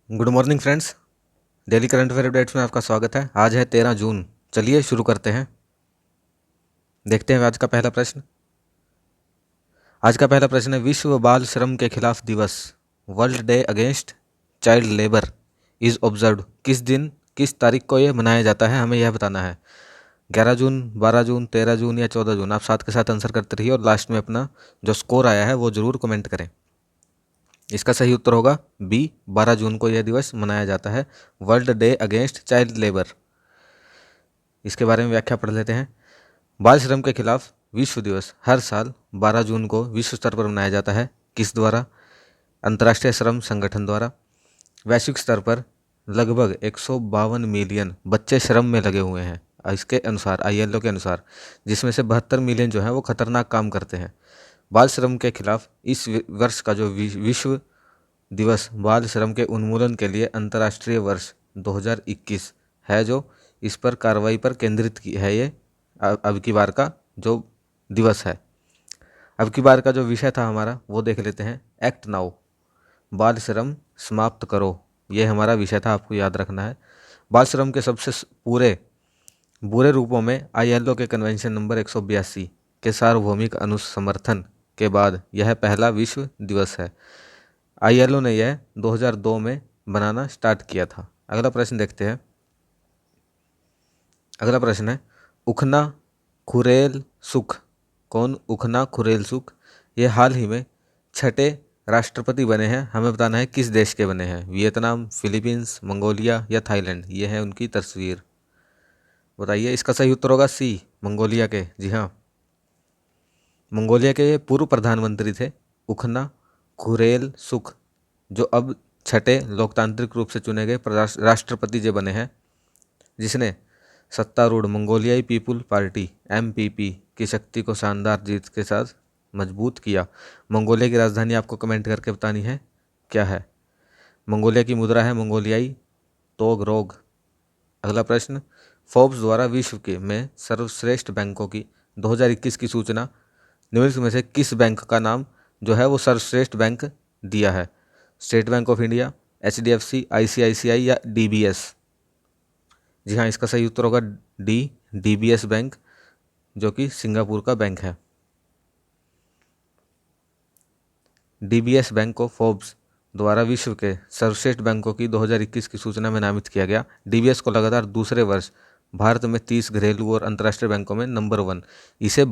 Good morning friends. Daily current affair updates में आपका स्वागत है। आज है 13 जून। चलिए शुरू करते हैं। देखते हैं आज का पहला प्रश्न। आज का पहला प्रश्न है, विश्व बाल श्रम के खिलाफ दिवस world day against child labour is observed किस दिन किस तारीख को यह मनाया जाता है, हमें यह बताना है। 11 जून, 12 जून, 13 जून या 14 जून। आप साथ के साथ आंसर करते रहिए और लास्ट में अपना जो स्कोर आया है वो ज़रूर कमेंट करें। इसका सही उत्तर होगा बी, 12 जून को यह दिवस मनाया जाता है, world day against child labour. इसके बारे में व्याख्या पढ़ लेते हैं। बाल श्रम के खिलाफ विश्व दिवस हर साल 12 जून को विश्व स्तर पर मनाया जाता है। किस द्वारा? अंतर्राष्ट्रीय श्रम संगठन द्वारा। वैश्विक स्तर पर लगभग 152 मिलियन बच्चे श्रम में लगे हुए हैं इसके अनुसार, ILO के अनुसार, जिसमें से 72 मिलियन जो है वो खतरनाक काम करते हैं। बाल श्रम के खिलाफ इस वर्ष का जो विश्व दिवस बाल श्रम के उन्मूलन के लिए अंतर्राष्ट्रीय वर्ष 2021 है, जो इस पर कार्रवाई पर केंद्रित की है। ये अब की बार का जो दिवस है, अब की बार का जो विषय था हमारा वो देख लेते हैं। एक्ट नाउ, बाल श्रम समाप्त करो, ये हमारा विषय था, आपको याद रखना है। बाल श्रम के सबसे बुरे रूपों में ILO के कन्वेंशन नंबर 182 के सार्वभौमिक अनुसमर्थन के बाद यह पहला विश्व दिवस है। ILO ने यह 2002 में बनाना स्टार्ट किया था। अगला प्रश्न देखते हैं। अगला प्रश्न है, उखना खुरेल सुख। कौन उखना खुरेल सुख? ये हाल ही में छठे राष्ट्रपति बने हैं। हमें बताना है किस देश के बने हैं। वियतनाम, फिलीपींस, मंगोलिया या थाईलैंड। ये है उनकी तस्वीर। बताइए। इसका सही उत्तर होगा सी, मंगोलिया के। जी हाँ, मंगोलिया के पूर्व प्रधानमंत्री थे उखना खुरेल सुख, जो अब छठे लोकतांत्रिक रूप से चुने गए राष्ट्रपति जो बने हैं, जिसने सत्तारूढ़ मंगोलियाई पीपुल पार्टी MPP की शक्ति को शानदार जीत के साथ मजबूत किया। मंगोलिया की राजधानी आपको कमेंट करके बतानी है क्या है। मंगोलिया की मुद्रा है मंगोलियाई तोगरोग। अगला प्रश्न, फोर्ब्स द्वारा विश्व के में सर्वश्रेष्ठ बैंकों की 2021 की सूचना निम्नलिखित में से किस बैंक का नाम जो है वो सर्वश्रेष्ठ बैंक दिया है? State bank of India, HDFC, ICICI या DBS। जी हाँ, इसका सही उत्तर होगा डी, DBS बैंक, जो कि सिंगापुर का बैंक है। DBS बैंक को फोर्ब्स द्वारा विश्व के सर्वश्रेष्ठ बैंकों की 2021 की सूचना में नामित किया गया। DBS को लगातार दूसरे वर्ष भारत में 30 घरेलू और अंतर्राष्ट्रीय बैंकों में नंबर 1, इसे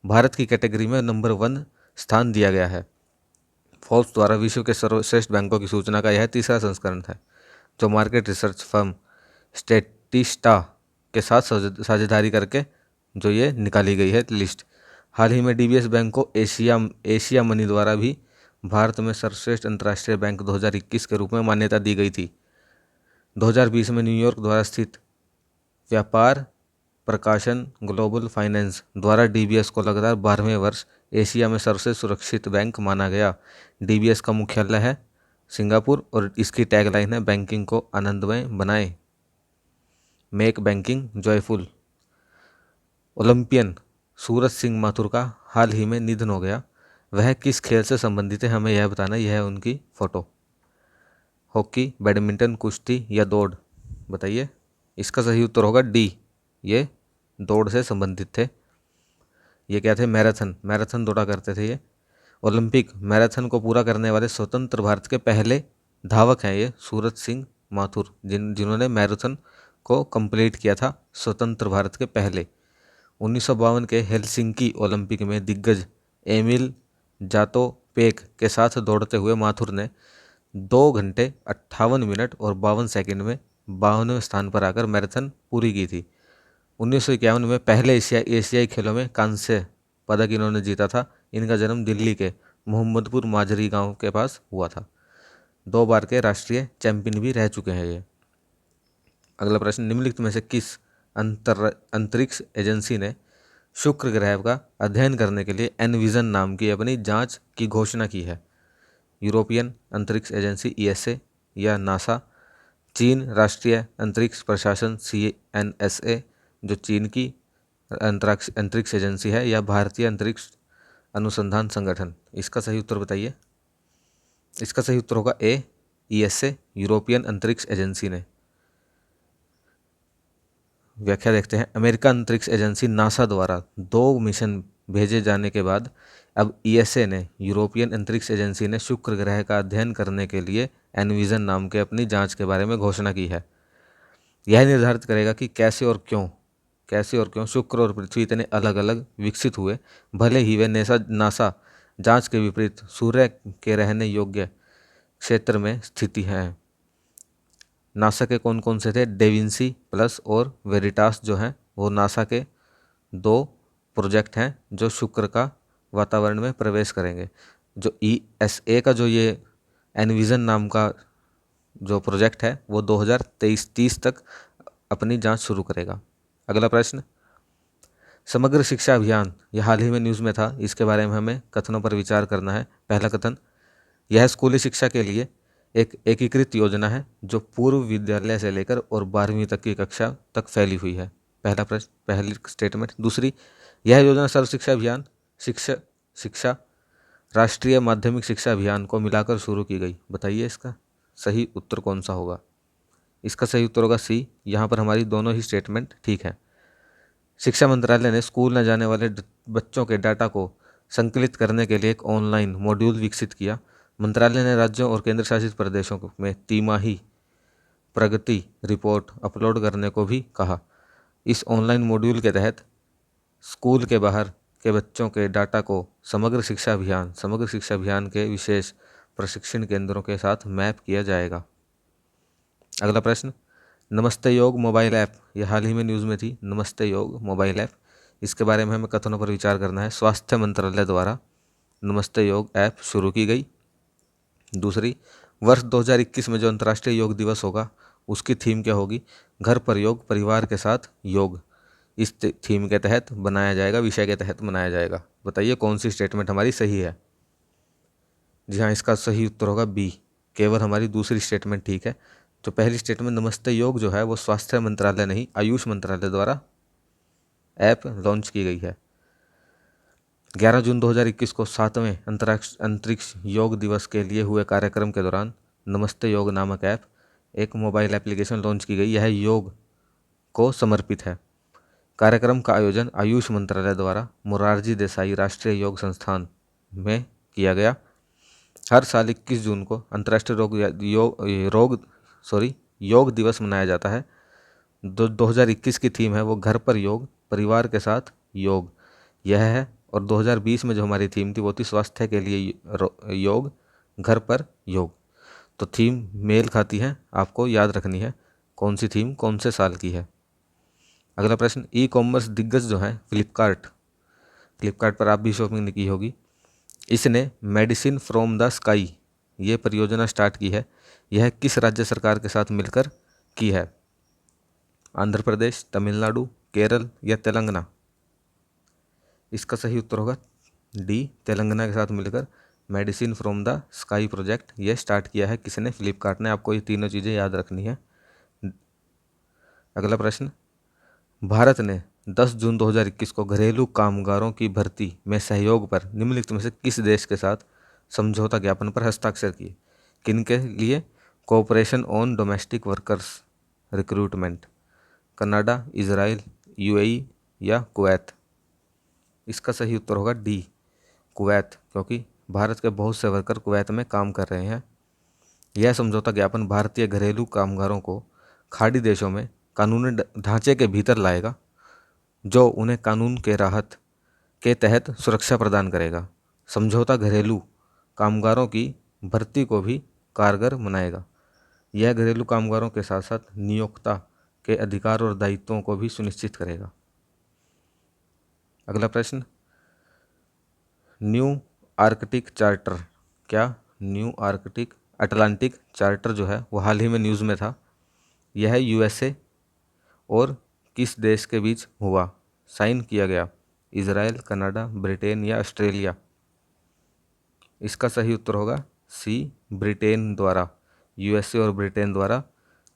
भारत की कैटेगरी में नंबर 1 स्थान दिया गया है। फोर्ब्स द्वारा विश्व के सर्वश्रेष्ठ बैंकों की सूचना का यह तीसरा संस्करण है, जो मार्केट रिसर्च फर्म स्टेटिस्टा के साथ साझेदारी करके जो ये निकाली गई है लिस्ट। हाल ही में DBS बैंक को एशिया मनी द्वारा भी भारत में सर्वश्रेष्ठ अंतर्राष्ट्रीय बैंक 2021 के रूप में मान्यता दी गई थी। 2020 में न्यूयॉर्क द्वारा स्थित व्यापार प्रकाशन ग्लोबल फाइनेंस द्वारा DBS को लगातार 12वें वर्ष एशिया में सबसे सुरक्षित बैंक माना गया। DBS का मुख्यालय है सिंगापुर और इसकी टैगलाइन है, बैंकिंग को आनंदमय बनाएं, make banking joyful. Olympian Suraj Singh Mathur का हाल ही में निधन हो गया। वह किस खेल से संबंधित है, हमें यह बताना। यह है उनकी फोटो। हॉकी, बैडमिंटन, कुश्ती या दौड़। बताइए। इसका सही उत्तर होगा डी, ये दौड़ से संबंधित थे। ये क्या थे? मैराथन दौड़ा करते थे ये। ओलंपिक मैराथन को पूरा करने वाले स्वतंत्र भारत के पहले धावक हैं ये सूरज सिंह माथुर, जिन्होंने मैराथन को कंप्लीट किया था स्वतंत्र भारत के पहले। 1952 के हेलसिंकी ओलंपिक में दिग्गज एमिल जातोपेक के साथ दौड़ते हुए माथुर ने 2 घंटे 58 मिनट और 52 सेकंड में 52वें स्थान पर आकर मैराथन पूरी की थी। 1951 में पहले एशियाई खेलों में कांस्य पदक इन्होंने जीता था। इनका जन्म दिल्ली के मोहम्मदपुर माजरी गांव के पास हुआ था। 2 बार के राष्ट्रीय चैंपियन भी रह चुके हैं ये। अगला प्रश्न, निम्नलिखित में से किस अंतरिक्ष एजेंसी ने शुक्र ग्रह का अध्ययन करने के लिए एनविजन नाम की अपनी जांच की घोषणा की है? यूरोपियन अंतरिक्ष एजेंसी ESA या नासा, चीन राष्ट्रीय अंतरिक्ष प्रशासन CNSA जो चीन की अंतरिक्ष एजेंसी है, या भारतीय अंतरिक्ष अनुसंधान संगठन। इसका सही उत्तर बताइए। इसका सही उत्तर होगा ए, ESA यूरोपियन अंतरिक्ष एजेंसी ने? व्याख्या देखते हैं। अमेरिका अंतरिक्ष एजेंसी नासा द्वारा 2 मिशन भेजे जाने के बाद अब ईएसए ने, यूरोपियन अंतरिक्ष एजेंसी ने शुक्र ग्रह का अध्ययन करने के लिए एनविजन नाम के अपनी जांच के बारे में घोषणा की है। यह निर्धारित करेगा कि कैसे और क्यों शुक्र और पृथ्वी इतने अलग अलग विकसित हुए, भले ही वे नासा जांच के विपरीत सूर्य के रहने योग्य क्षेत्र में स्थिति हैं। नासा के कौन कौन से थे? डेविंसी प्लस और वेरिटास जो हैं वो नासा के 2 प्रोजेक्ट हैं जो शुक्र का वातावरण में प्रवेश करेंगे। जो ईएसए का जो ये एनविजन नाम का जो प्रोजेक्ट है वो 2023-30 तक अपनी जांच शुरू करेगा। अगला प्रश्न, समग्र शिक्षा अभियान, यह हाल ही में न्यूज़ में था, इसके बारे में हमें कथनों पर विचार करना है। पहला कथन, यह स्कूली शिक्षा के लिए एक एकीकृत योजना है जो पूर्व विद्यालय से लेकर और 12वीं तक की कक्षा तक फैली हुई है। पहला प्रश्न, पहली स्टेटमेंट। दूसरी, यह योजना सर्व शिक्षा अभियान, शिक्षा राष्ट्रीय माध्यमिक शिक्षा अभियान को मिलाकर शुरू की गई। बताइए इसका सही उत्तर कौन सा होगा? इसका सही उत्तर होगा सी। यहाँ पर हमारी दोनों ही स्टेटमेंट ठीक है। शिक्षा मंत्रालय ने स्कूल न जाने वाले बच्चों के डाटा को संकलित करने के लिए एक ऑनलाइन मॉड्यूल विकसित किया। मंत्रालय ने राज्यों और केंद्र शासित प्रदेशों में तिमाही प्रगति रिपोर्ट अपलोड करने को भी कहा। इस ऑनलाइन मॉड्यूल के तहत स्कूल के बाहर के बच्चों के डाटा को समग्र शिक्षा अभियान के विशेष प्रशिक्षण केंद्रों के साथ मैप किया जाएगा। अगला प्रश्न, नमस्ते योग मोबाइल ऐप, यह हाल ही में न्यूज़ में थी। नमस्ते योग मोबाइल ऐप, इसके बारे में हमें कथनों पर विचार करना है। स्वास्थ्य मंत्रालय द्वारा नमस्ते योग ऐप शुरू की गई। दूसरी, वर्ष 2021 में जो अंतर्राष्ट्रीय योग दिवस होगा उसकी थीम क्या होगी? घर पर योग, परिवार के साथ योग, इस थीम के तहत बनाया जाएगा, विषय के तहत बनाया जाएगा। बताइए कौन सी स्टेटमेंट हमारी सही है? जी हाँ, इसका सही उत्तर होगा बी। केवल हमारी दूसरी स्टेटमेंट ठीक है। तो पहली स्टेटमेंट नमस्ते योग जो है वो स्वास्थ्य मंत्रालय नहीं, आयुष मंत्रालय द्वारा ऐप लॉन्च की गई है। 11 जून 2021 को 7वें अंतरिक्ष योग दिवस के लिए हुए कार्यक्रम के दौरान नमस्ते योग नामक ऐप, एक मोबाइल एप्लीकेशन लॉन्च की गई। यह योग को समर्पित है। कार्यक्रम का आयोजन आयुष मंत्रालय द्वारा मोरारजी देसाई राष्ट्रीय योग संस्थान में किया गया। हर साल 21 जून को अंतर्राष्ट्रीय योग दिवस मनाया जाता है। 2021 की थीम है वो घर पर योग, परिवार के साथ योग, यह है। और 2020 में जो हमारी थीम थी वो थी स्वास्थ्य के लिए योग, घर पर योग। तो थीम मेल खाती है, आपको याद रखनी है कौन सी थीम कौन से साल की है। अगला प्रश्न, ई कॉमर्स दिग्गज जो है फ्लिपकार्ट पर आप भी शॉपिंग की होगी, इसने मेडिसिन फ्रॉम द स्काई ये परियोजना स्टार्ट की है। यह किस राज्य सरकार के साथ मिलकर की है? आंध्र प्रदेश, तमिलनाडु, केरल या तेलंगाना? इसका सही उत्तर होगा डी, तेलंगाना के साथ मिलकर medicine from the sky project ये स्टार्ट किया है। किसने? फ्लिपकार्ट ने। आपको ये तीनों चीज़ें याद रखनी है। अगला प्रश्न, भारत ने 10 जून 2021 को घरेलू कामगारों की भर्ती में सहयोग पर निम्नलिखित में से किस देश के साथ समझौता ज्ञापन पर हस्ताक्षर किए? किन के लिए? Cooperation on domestic workers recruitment, Canada, Israel, UAE या कुवैत? इसका सही उत्तर होगा डी, कुवैत, क्योंकि भारत के बहुत से वर्कर कुवैत में काम कर रहे हैं। यह समझौता ज्ञापन भारतीय घरेलू कामगारों को खाड़ी देशों में कानूनी ढांचे के भीतर लाएगा जो उन्हें कानून के राहत के तहत सुरक्षा प्रदान करेगा। समझौता घरेलू कामगारों की भर्ती को भी कारगर बनाएगा। यह घरेलू कामगारों के साथ साथ नियोक्ता के अधिकार और दायित्वों को भी सुनिश्चित करेगा। अगला प्रश्न, न्यू आर्कटिक चार्टर, क्या न्यू आर्कटिक अटलांटिक चार्टर जो है वो हाल ही में न्यूज़ में था। यह यूएसए और किस देश के बीच हुआ, साइन किया गया? इजराइल, कनाडा, ब्रिटेन या ऑस्ट्रेलिया? इसका सही उत्तर होगा सी, ब्रिटेन द्वारा, यूएसए और ब्रिटेन द्वारा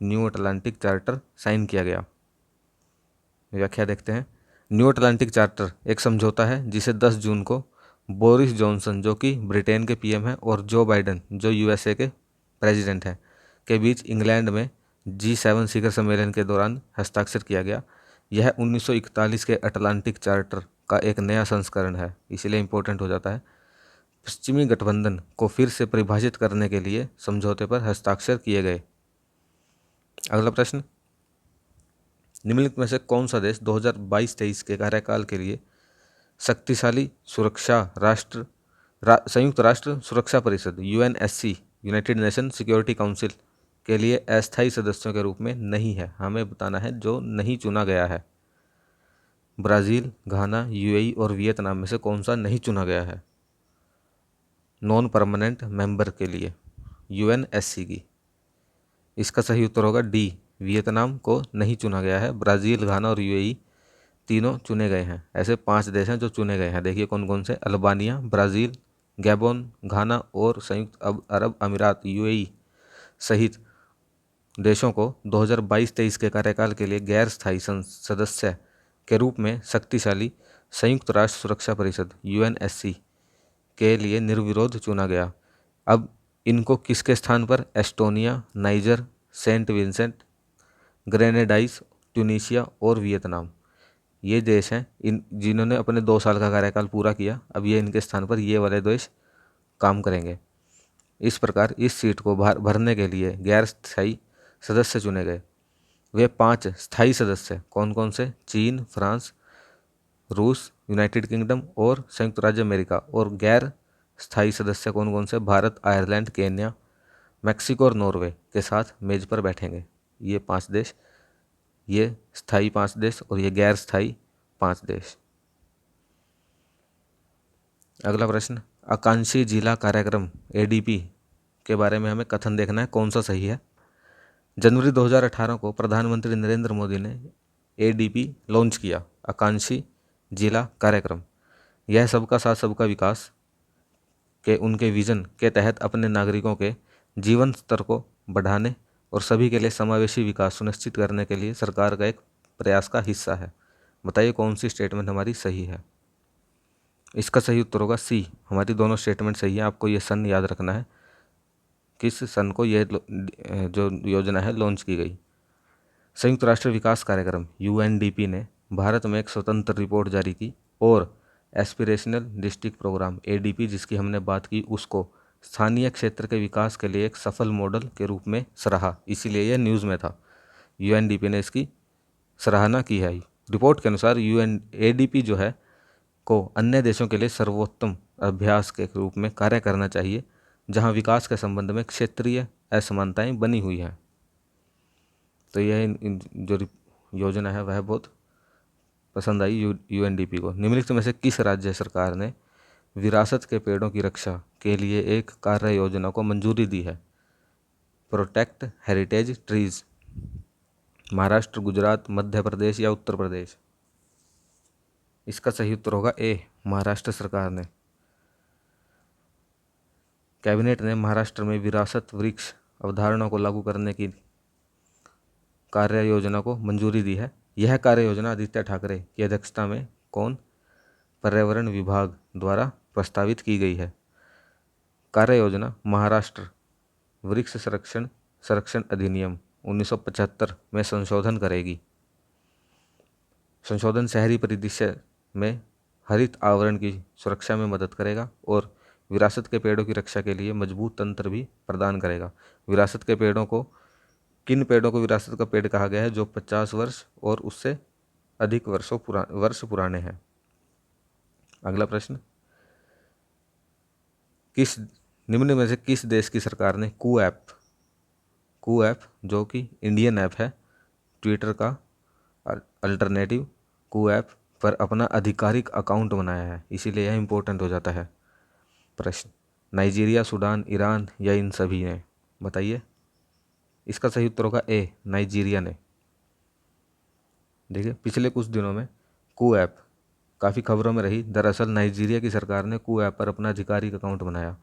न्यू अटलांटिक चार्टर साइन किया गया। व्याख्या देखते हैं। न्यू अटलांटिक चार्टर एक समझौता है जिसे 10 जून को बोरिस जॉनसन जो कि ब्रिटेन के पीएम हैं और जो बाइडेन जो यूएसए के प्रेसिडेंट हैं, के बीच इंग्लैंड में G7 शिखर सम्मेलन के दौरान हस्ताक्षर किया गया। यह 1941 के अटलांटिक चार्टर का एक नया संस्करण है, इसलिए इम्पोर्टेंट हो जाता है। पश्चिमी गठबंधन को फिर से परिभाषित करने के लिए समझौते पर हस्ताक्षर किए गए। अगला प्रश्न, निम्नलिखित में से कौन सा देश 2022-23 के कार्यकाल के लिए शक्तिशाली संयुक्त राष्ट्र सुरक्षा परिषद UNSC United nation security council के लिए अस्थायी सदस्यों के रूप में नहीं है? हमें बताना है जो नहीं चुना गया है। ब्राज़ील, घाना, UAE और वियतनाम में से कौन सा नहीं चुना गया है नॉन परमानेंट मेंबर के लिए UNSC की? इसका सही उत्तर होगा डी, वियतनाम को नहीं चुना गया है। ब्राज़ील, घाना और UAE तीनों चुने गए हैं। ऐसे 5 देश हैं जो चुने गए हैं। देखिए कौन कौन से, अल्बानिया, ब्राज़ील, गैबोन, घाना और संयुक्त अरब अमीरात UAE सहित देशों को 2022-23 के कार्यकाल के लिए गैर स्थायी सदस्य के रूप में शक्तिशाली संयुक्त राष्ट्र सुरक्षा परिषद UNSC के लिए निर्विरोध चुना गया। अब इनको किसके स्थान पर Estonia, Niger, Saint Vincent, Grenadines, Tunisia और वियतनाम, ये देश हैं इन जिन्होंने अपने 2 साल का कार्यकाल पूरा किया। अब ये इनके स्थान पर ये वाले देश काम करेंगे। इस प्रकार इस सीट को भरने के लिए गैर स्थायी सदस्य चुने गए। वे 5 स्थायी सदस्य कौन कौन से? चीन, फ्रांस, रूस, यूनाइटेड किंगडम और संयुक्त राज्य अमेरिका। और गैर स्थायी सदस्य कौन कौन से? भारत, आयरलैंड, केन्या, मैक्सिको और नॉर्वे के साथ मेज पर बैठेंगे। ये 5 देश, ये स्थायी 5 देश और ये गैर स्थायी 5 देश। अगला प्रश्न, आकांक्षी जिला कार्यक्रम ADP के बारे में हमें कथन देखना है, कौन सा सही है? जनवरी 2018 को प्रधानमंत्री नरेंद्र मोदी ने ADP लॉन्च किया, आकांक्षी जिला कार्यक्रम। यह सबका साथ सबका विकास के उनके विजन के तहत अपने नागरिकों के जीवन स्तर को बढ़ाने और सभी के लिए समावेशी विकास सुनिश्चित करने के लिए सरकार का एक प्रयास का हिस्सा है। बताइए कौन सी स्टेटमेंट हमारी सही है? इसका सही उत्तर होगा सी, हमारी दोनों स्टेटमेंट सही है। आपको ये सन याद रखना है, किस सन को यह जो योजना है लॉन्च की गई। संयुक्त राष्ट्र विकास कार्यक्रम UNDP ने भारत में एक स्वतंत्र रिपोर्ट जारी की और एस्पिरेशनल डिस्ट्रिक्ट प्रोग्राम ADP जिसकी हमने बात की उसको स्थानीय क्षेत्र के विकास के लिए एक सफल मॉडल के रूप में सराहा, इसीलिए यह न्यूज़ में था। UNDP ने इसकी सराहना की है। रिपोर्ट के अनुसार ADP जो है को अन्य देशों के लिए सर्वोत्तम अभ्यास के रूप में कार्य करना चाहिए जहां विकास के संबंध में क्षेत्रीय असमानताएं बनी हुई हैं। तो यह जो योजना है वह बहुत पसंद आई UNDP को। निम्नलिखित में से किस राज्य सरकार ने विरासत के पेड़ों की रक्षा के लिए एक कार्य योजना को मंजूरी दी है? Protect heritage trees. Maharashtra, Gujarat, Madhya Pradesh या उत्तर प्रदेश? इसका सही उत्तर होगा ए, महाराष्ट्र सरकार ने। कैबिनेट ने महाराष्ट्र में विरासत वृक्ष अवधारणा को लागू करने की कार्य योजना को मंजूरी दी है। यह कार्य योजना आदित्य ठाकरे की अध्यक्षता में पर्यावरण विभाग द्वारा प्रस्तावित की गई है। कार्य योजना महाराष्ट्र वृक्ष संरक्षण अधिनियम 1975 में संशोधन करेगी। संशोधन शहरी परिदृश्य में हरित आवरण की सुरक्षा में मदद करेगा और विरासत के पेड़ों की रक्षा के लिए मजबूत तंत्र भी प्रदान करेगा। विरासत के पेड़ों को, किन पेड़ों को विरासत का पेड़ कहा गया है? जो 50 वर्ष और उससे अधिक वर्ष पुराने हैं। अगला प्रश्न, निम्न में से किस देश की सरकार ने कू ऐप जो कि इंडियन ऐप है, ट्विटर का अल्टरनेटिव कू ऐप पर अपना आधिकारिक अकाउंट बनाया है? इसीलिए यह इंपॉर्टेंट हो जाता है प्रश्न। नाइजीरिया, सूडान, ईरान या इन सभी ने? बताइए। इसका सही उत्तर होगा ए, नाइजीरिया ने। देखिए पिछले कुछ दिनों में कू ऐप काफ़ी खबरों में रही। दरअसल नाइजीरिया की सरकार ने कू ऐप पर अपना आधिकारिक अकाउंट बनाया।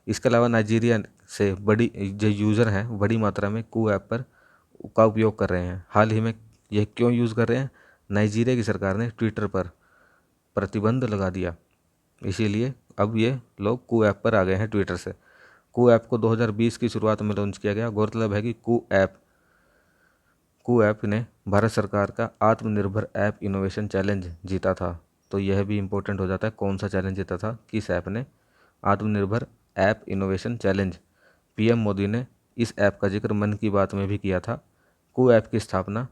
इसके अलावा नाइजीरिया से बड़ी जो यूज़र हैं बड़ी मात्रा में कू ऐप पर का उपयोग कर रहे हैं। हाल ही में यह क्यों यूज़ कर रहे हैं? नाइजीरिया की सरकार ने ट्विटर पर प्रतिबंध लगा दिया, इसीलिए अब ये लोग कू ऐप पर आ गए हैं ट्विटर से। कू ऐप को 2020 की शुरुआत में लॉन्च किया गया। गौरतलब है कि कू ऐप ने भारत सरकार का आत्मनिर्भर ऐप इनोवेशन चैलेंज जीता था। तो यह भी इम्पोर्टेंट हो जाता है, कौन सा चैलेंज जीता था, किस ऐप ने, आत्मनिर्भर app innovation challenge. PM Modi ने इस ऐप का जिक्र मन की बात में भी किया था। कू ऐप की स्थापना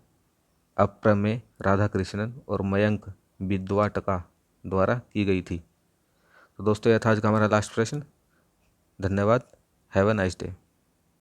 अप्रमेय राधाकृष्णन और मयंक विद्वाटका द्वारा की गई थी। तो दोस्तों, यह था आज का हमारा लास्ट प्रश्न। धन्यवाद। Have a nice day.